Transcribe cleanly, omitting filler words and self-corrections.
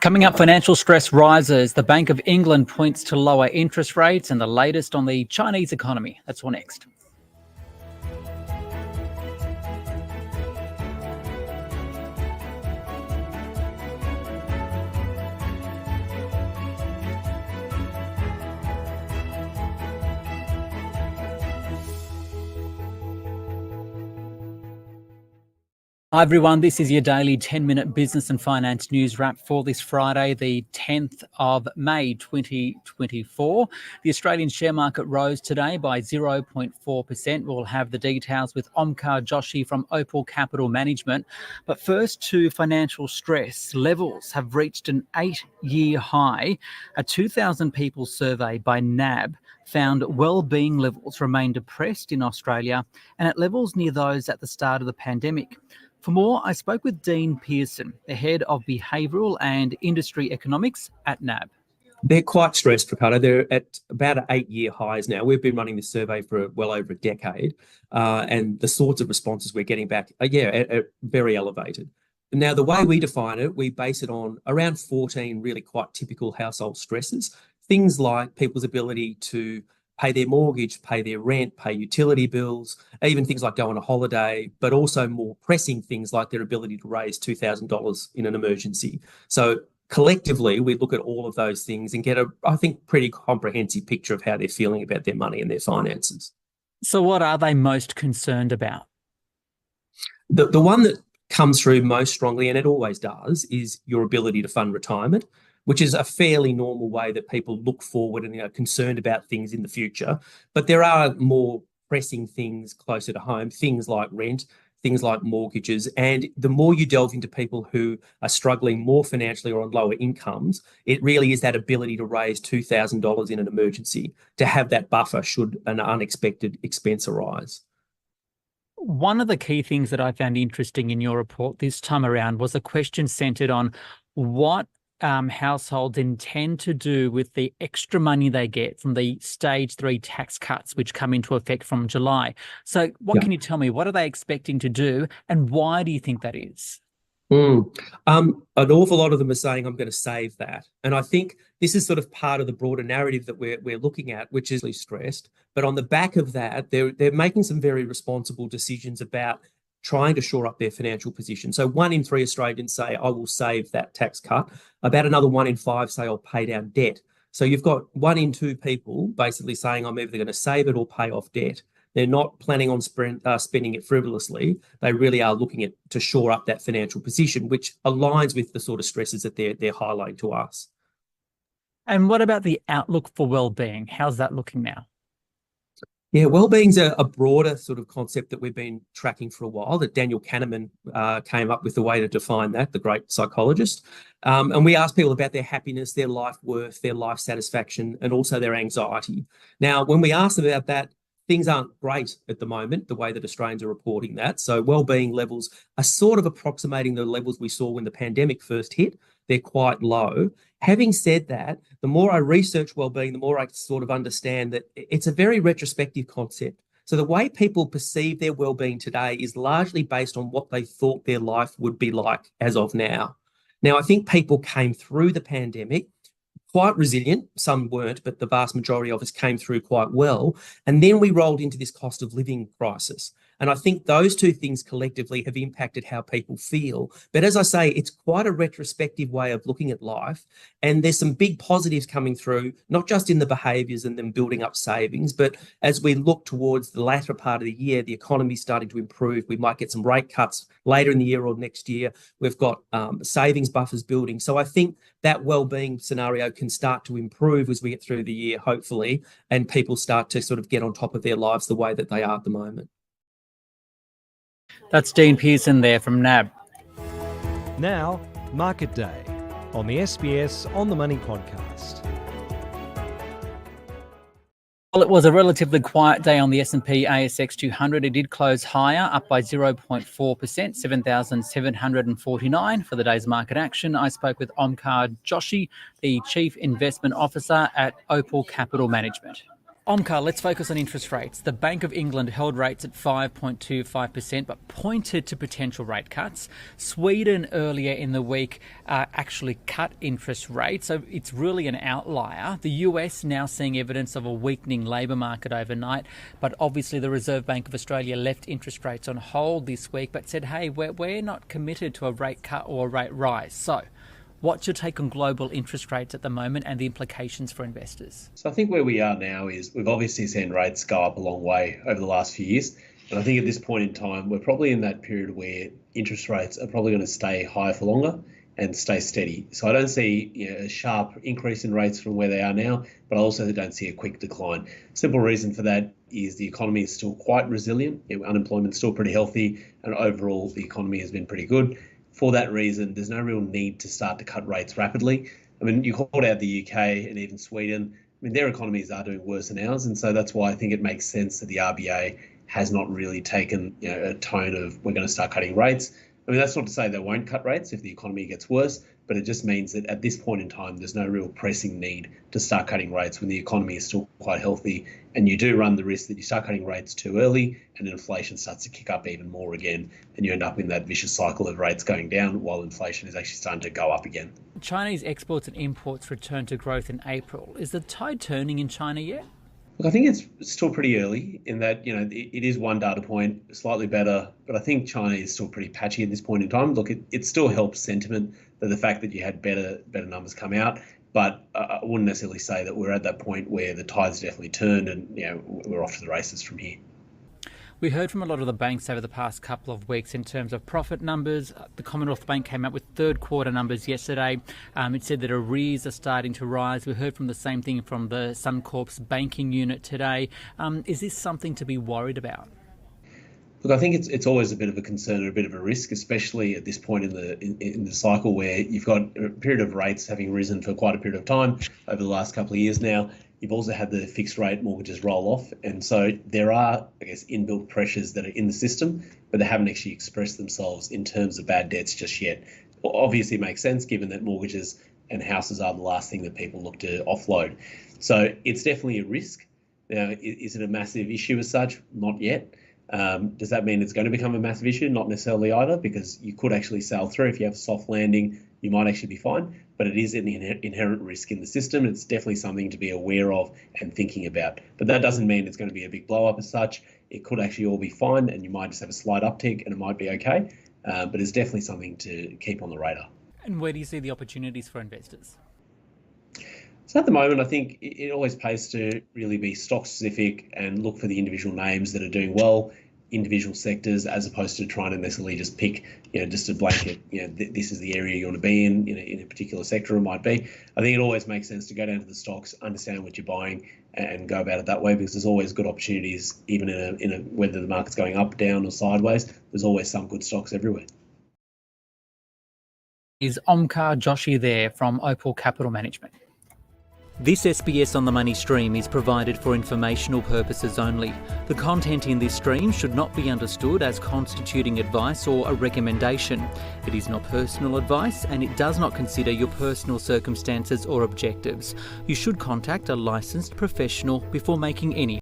Coming up, financial stress rises. The Bank of England points to lower interest rates and the latest on the Chinese economy. That's all next. Hi everyone, this is your daily 10-minute business and finance news wrap for this Friday, the 10th of May 2024. The Australian share market rose today by 0.4%. We'll have the details with Omkar Joshi from Opal Capital Management. But first to financial stress. Levels have reached an 8-year high. A 2,000 people survey by NAB found wellbeing levels remain depressed in Australia and at levels near those at the start of the pandemic. For more, I spoke with Dean Pearson, the head of behavioural and industry economics at NAB. They're quite stressed, Ricardo. They're at about 8-year highs now. We've been running this survey for well over a decade, and the sorts of responses we're getting back are very elevated. Now, the way we define it, we base it on around 14 really quite typical household stresses, things like people's ability to pay their mortgage, pay their rent, pay utility bills, even things like go on a holiday, but also more pressing things like their ability to raise $2,000 in an emergency. So collectively, we look at all of those things and get a, I think, pretty comprehensive picture of how they're feeling about their money and their finances. So what are they most concerned about? The one that comes through most strongly, and it always does, is your ability to fund retirement, which is a fairly normal way that people look forward and are concerned about things in the future. But there are more pressing things closer to home, things like rent, things like mortgages. And the more you delve into people who are struggling more financially or on lower incomes, it really is that ability to raise $2,000 in an emergency, to have that buffer should an unexpected expense arise. One of the key things that I found interesting in your report this time around was a question centred on what households intend to do with the extra money they get from the stage 3 tax cuts, which come into effect from July. So what can you tell me? What are they expecting to do and why do you think that is? An awful lot of them are saying, I'm going to save that. And I think this is sort of part of the broader narrative that we're looking at, which is really stressed. But on the back of that, they're making some very responsible decisions about trying to shore up their financial position. So 1 in 3 Australians say, I will save that tax cut. About another 1 in 5 say, I'll pay down debt. So you've got 1 in 2 people basically saying, I'm either going to save it or pay off debt. They're not planning on spending it frivolously. They really are looking at to shore up that financial position, which aligns with the sort of stresses that they're highlighting to us. And what about the outlook for wellbeing? How's that looking now? Yeah, wellbeing's a broader sort of concept that we've been tracking for a while, that Daniel Kahneman came up with the way to define that, the great psychologist. And we asked people about their happiness, their life worth, their life satisfaction, and also their anxiety. Now, when we asked them about that, things aren't great at the moment, the way that Australians are reporting that. So wellbeing levels are sort of approximating the levels we saw when the pandemic first hit. They're quite low. Having said that, the more I research wellbeing, the more I sort of understand that it's a very retrospective concept. So the way people perceive their wellbeing today is largely based on what they thought their life would be like as of now. Now, I think people came through the pandemic quite resilient. Some weren't, but the vast majority of us came through quite well. And then we rolled into this cost of living crisis. And I think those two things collectively have impacted how people feel. But as I say, it's quite a retrospective way of looking at life. And there's some big positives coming through, not just in the behaviours and them building up savings, but as we look towards the latter part of the year, the economy's starting to improve. We might get some rate cuts later in the year or next year. We've got savings buffers building. So I think that wellbeing scenario can start to improve as we get through the year, hopefully, and people start to sort of get on top of their lives the way that they are at the moment. That's Dean Pearson there from NAB. Now, Market Day on the SBS On The Money podcast. Well, it was a relatively quiet day on the S&P ASX 200. It did close higher, up by 0.4%, 7,749 for the day's market action. I spoke with Omkar Joshi, the Chief Investment Officer at Opal Capital Management. Omkar, let's focus on interest rates. The Bank of England held rates at 5.25% but pointed to potential rate cuts. Sweden earlier in the week actually cut interest rates, so it's really an outlier. The US now seeing evidence of a weakening labour market overnight, but obviously the Reserve Bank of Australia left interest rates on hold this week but said, hey, we're not committed to a rate cut or a rate rise. So what's your take on global interest rates at the moment and the implications for investors? So I think where we are now is we've obviously seen rates go up a long way over the last few years. And I think at this point in time, we're probably in that period where interest rates are probably going to stay higher for longer and stay steady. So I don't see a sharp increase in rates from where they are now, but I also don't see a quick decline. Simple reason for that is the economy is still quite resilient. Unemployment's still pretty healthy, and overall the economy has been pretty good. For that reason, there's no real need to start to cut rates rapidly. I mean, you called out the UK and even Sweden. I mean, their economies are doing worse than ours. And so that's why I think it makes sense that the RBA has not really taken a tone of we're going to start cutting rates. I mean, that's not to say they won't cut rates if the economy gets worse, but it just means that at this point in time, there's no real pressing need to start cutting rates when the economy is still quite healthy. And you do run the risk that you start cutting rates too early and inflation starts to kick up even more again. And you end up in that vicious cycle of rates going down while inflation is actually starting to go up again. Chinese exports and imports returned to growth in April. Is the tide turning in China yet? Look, I think it's still pretty early in that, it is one data point, slightly better, but I think China is still pretty patchy at this point in time. Look, it still helps sentiment that the fact that you had better numbers come out, but I wouldn't necessarily say that we're at that point where the tide's definitely turned and, we're off to the races from here. We heard from a lot of the banks over the past couple of weeks in terms of profit numbers. The Commonwealth Bank came out with third quarter numbers yesterday. It said that arrears are starting to rise. We heard from the same thing from the Suncorp's banking unit today. Is this something to be worried about? Look, I think it's always a bit of a concern and a bit of a risk, especially at this point in the cycle where you've got a period of rates having risen for quite a period of time over the last couple of years now. You've also had the fixed rate mortgages roll off. And so there are, inbuilt pressures that are in the system, but they haven't actually expressed themselves in terms of bad debts just yet. Obviously it makes sense given that mortgages and houses are the last thing that people look to offload. So it's definitely a risk. Now, is it a massive issue as such? Not yet. Does that mean it's going to become a massive issue? Not necessarily either, because you could actually sail through. If you have a soft landing, you might actually be fine, but it is an inherent risk in the system. It's definitely something to be aware of and thinking about. But that doesn't mean it's going to be a big blow up as such. It could actually all be fine and you might just have a slight uptick and it might be okay. But it's definitely something to keep on the radar. And where do you see the opportunities for investors? So at the moment, I think it always pays to really be stock specific and look for the individual names that are doing well, individual sectors, as opposed to trying to necessarily just pick, just a blanket, this is the area you want to be in a particular sector it might be. I think it always makes sense to go down to the stocks, understand what you're buying and go about it that way, because there's always good opportunities, even in a whether the market's going up, down or sideways, there's always some good stocks everywhere. Is Omkar Joshi there from Opal Capital Management. This SBS On The Money stream is provided for informational purposes only. The content in this stream should not be understood as constituting advice or a recommendation. It is not personal advice and it does not consider your personal circumstances or objectives. You should contact a licensed professional before making any